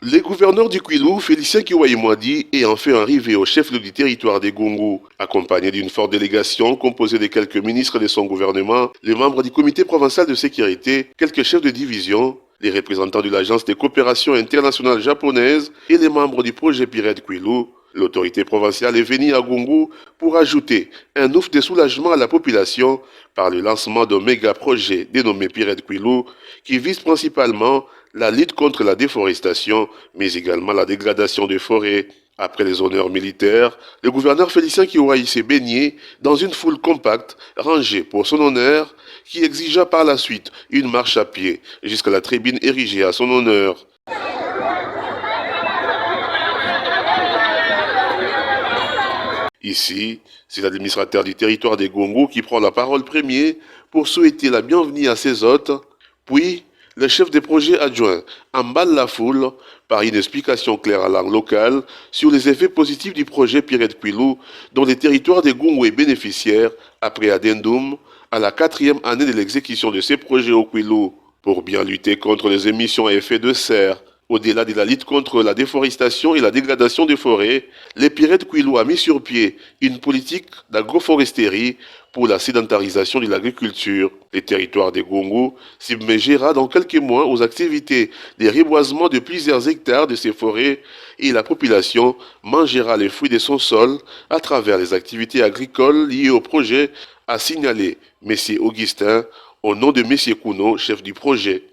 Les gouverneurs du Kwilu, Félicien Kiwaïmouadi, est enfin arrivé au chef-lieu du territoire des Gungu, accompagné d'une forte délégation composée de quelques ministres de son gouvernement, les membres du comité provincial de sécurité, quelques chefs de division, les représentants de l'agence de coopération internationale japonaise et les membres du projet Pirate Kwilu. L'autorité provinciale est venue à Gungu pour ajouter un ouf de soulagement à la population par le lancement d'un méga projet dénommé Pirate Kwilu qui vise principalement la lutte contre la déforestation, mais également la dégradation des forêts. Après les honneurs militaires, le gouverneur Félicien Kiouaï s'est baigné dans une foule compacte, rangée pour son honneur, qui exigea par la suite une marche à pied jusqu'à la tribune érigée à son honneur. Ici, c'est l'administrateur du territoire des Gungu qui prend la parole premier pour souhaiter la bienvenue à ses hôtes, puis le chef des projets adjoints emballe la foule par une explication claire en langue locale sur les effets positifs du projet Pirate Kwilu dont les territoires des Gungu est bénéficiaire après addendum à la 4e année de l'exécution de ces projets au Kwilu pour bien lutter contre les émissions à effet de serre. Au-delà de la lutte contre la déforestation et la dégradation des forêts, les Pirates Kwilu a mis sur pied une politique d'agroforesterie pour la sédentarisation de l'agriculture. Le territoire des Gungu s'immergera dans quelques mois aux activités de reboisement de plusieurs hectares de ces forêts et la population mangera les fruits de son sol à travers les activités agricoles liées au projet, a signalé M. Augustin au nom de M. Kuno, chef du projet.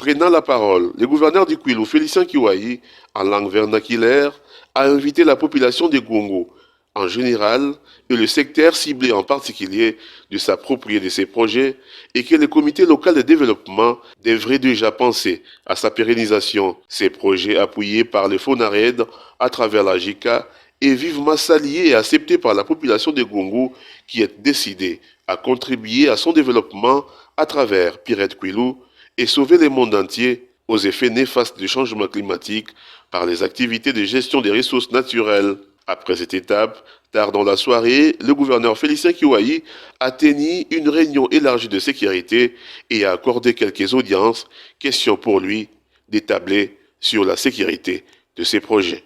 Prenant la parole, le gouverneur du Kwilu, Félicien Kiouaï, en langue vernaculaire, a invité la population des Gungu, en général, et le secteur ciblé en particulier, de s'approprier de ces projets et que le comité local de développement devrait déjà penser à sa pérennisation. Ces projets appuyés par le FONARED à travers la JICA et vivement salués et acceptés par la population des Gungu qui est décidée à contribuer à son développement à travers Pirate Kwilu et sauver le monde entier aux effets néfastes du changement climatique par les activités de gestion des ressources naturelles. Après cette étape, tard dans la soirée, le gouverneur Félicien Kiouaï a tenu une réunion élargie de sécurité et a accordé quelques audiences, question pour lui d'établir sur la sécurité de ses projets.